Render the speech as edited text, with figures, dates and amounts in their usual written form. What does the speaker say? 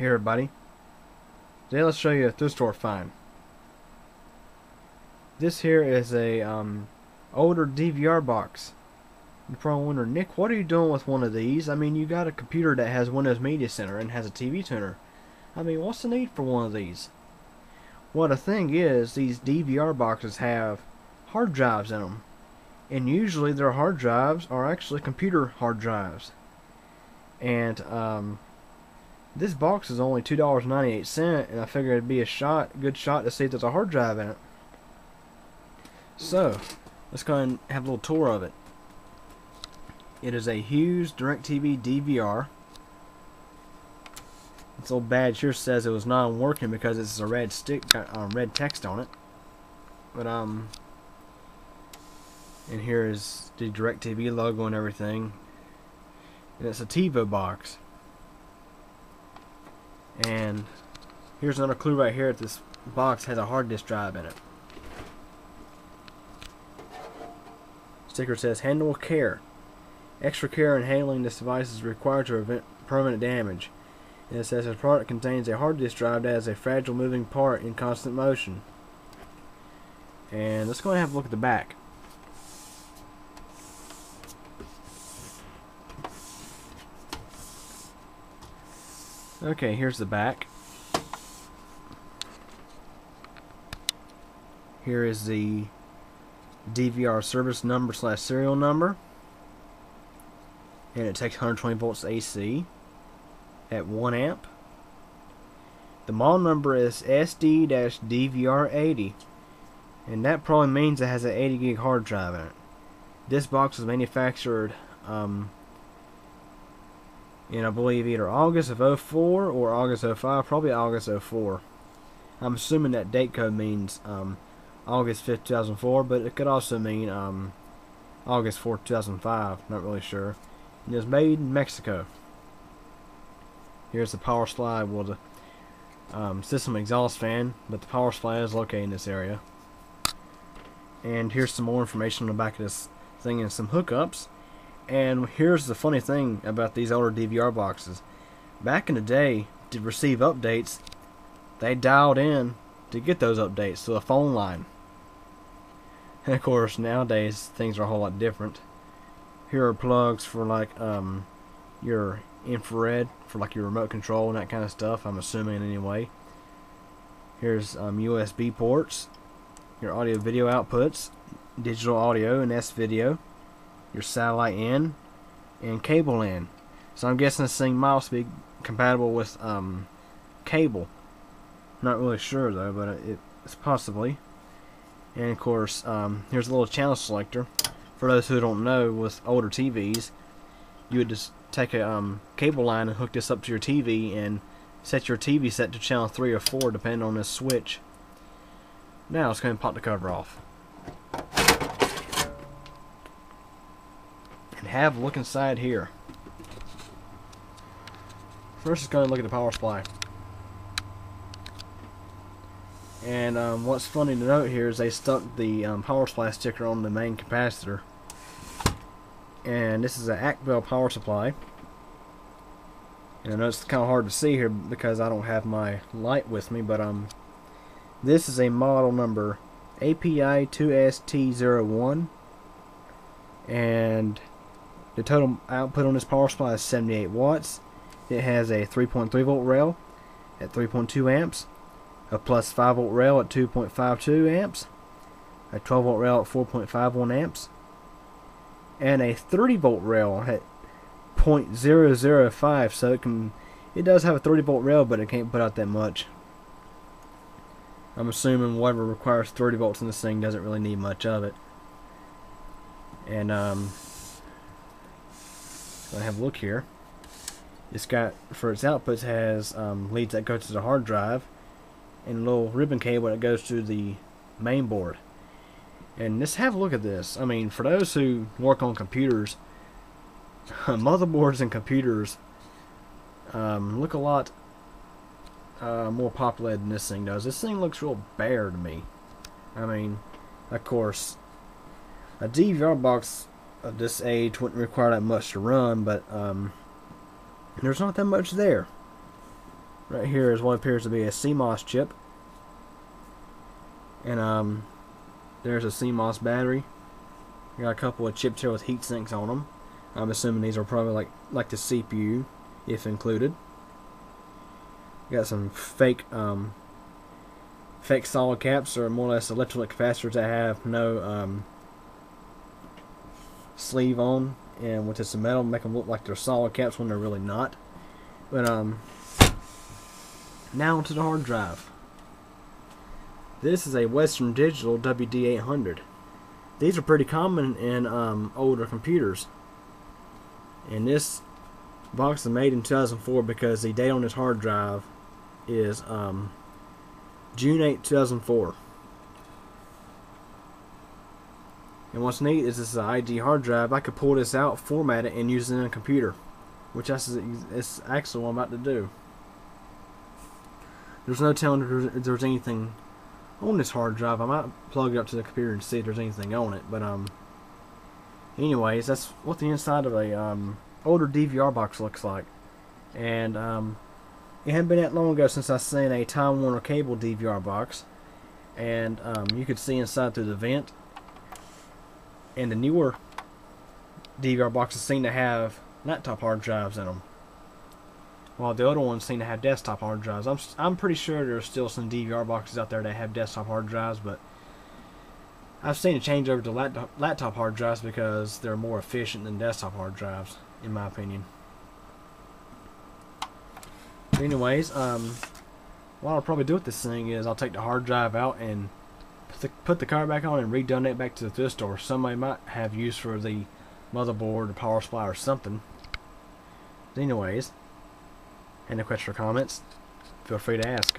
Hey everybody, today let's show you a thrift store find. This here is a older DVR box. You're probably wondering, Nick, what are you doing with one of these? I mean, you got a computer that has Windows Media Center and has a TV tuner. I mean, what's the need for one of these? Well, the thing is, these DVR boxes have hard drives in them, and usually their hard drives are actually computer hard drives. And this box is only $2.98, and I figured it'd be a good shot to see if there's a hard drive in it. So, let's go ahead and have a little tour of it. It is a Hughes DirecTV DVR. This old badge here says it was non-working because it's a red stick, got red text on it. But and here is the DirecTV logo and everything. And it's a TiVo box. And here's another clue right here. This box has a hard disk drive in it. Sticker says, handle with care. Extra care in handling this device is required to prevent permanent damage. And it says the product contains a hard disk drive that has a fragile moving part in constant motion. And let's go and have a look at the back. Okay, here's the back. Here is the DVR service number / serial number. And it takes 120 volts AC at 1 amp. The model number is SD-DVR80. And that probably means it has an 80 gig hard drive in it. This box was manufactured in I believe either August of 04 or August of 05, probably August of 04. I'm assuming that date code means August 5th, 2004, but it could also mean August 4th, 2005, not really sure. And it was made in Mexico. Here's the power supply, well the system exhaust fan, but the power supply is located in this area. And here's some more information on the back of this thing and some hookups. And here's the funny thing about these older DVR boxes. Back in the day, to receive updates, they dialed in to get those updates to a phone line. And of course, nowadays, things are a whole lot different. Here are plugs for like your infrared, for like your remote control and that kind of stuff, I'm assuming anyway. Here's USB ports, your audio video outputs, digital audio and S-video, your satellite in, and cable in. So I'm guessing this thing might be compatible with cable. Not really sure though, but it's possibly. And of course, here's a little channel selector. For those who don't know, with older TVs, you would just take a cable line and hook this up to your TV and set your TV set to channel 3 or 4 depending on this switch. Now let's go ahead and pop the cover off. And have a look inside here. First, let's go ahead and look at the power supply. And what's funny to note here is they stuck the power supply sticker on the main capacitor. And this is an Acbel power supply. And I know it's kind of hard to see here because I don't have my light with me, but this is a model number API2ST01, and the total output on this power supply is 78 watts. It has a 3.3 volt rail at 3.2 amps, a plus 5 volt rail at 2.52 amps, a 12 volt rail at 4.51 amps, and a 30 volt rail at 0.005. So it does have a 30 volt rail, but it can't put out that much. I'm assuming whatever requires 30 volts in this thing doesn't really need much of it. And gonna have a look here. It's got, for its outputs, has leads that go to the hard drive and a little ribbon cable that goes to the main board. And let's have a look at this. I mean, for those who work on computers, motherboards and computers look a lot more populated than this thing does. This thing looks real bare to me. I mean, of course, a DVR box of this age wouldn't require that much to run, but there's not that much there. Right here is what appears to be a CMOS chip, and there's a CMOS battery. You got a couple of chips here with heat sinks on them. I'm assuming these are probably like the CPU, if included. You got some fake solid caps, or more or less electrolytic capacitors that have no sleeve on, and with this metal, make them look like they're solid caps when they're really not. But now onto the hard drive. This is a Western Digital WD-800. These are pretty common in older computers. And this box is made in 2004 because the date on this hard drive is June 8, 2004. And what's neat is this is an ID hard drive. I could pull this out, format it, and use it in a computer, which is actually what I'm about to do. There's no telling if there's anything on this hard drive. I might plug it up to the computer and see if there's anything on it. But anyways, that's what the inside of a older DVR box looks like. And it hadn't been that long ago since I seen a Time Warner Cable DVR box, and you could see inside through the vent. And the newer DVR boxes seem to have laptop hard drives in them, while the other ones seem to have desktop hard drives. I'm pretty sure there's still some DVR boxes out there that have desktop hard drives, but I've seen a change over to laptop hard drives because they're more efficient than desktop hard drives, in my opinion. But anyways, what I'll probably do with this thing is I'll take the hard drive out and put the cover back on and redonate back to the thrift store. Somebody might have use for the motherboard or power supply or something. But anyways, any questions or comments, feel free to ask.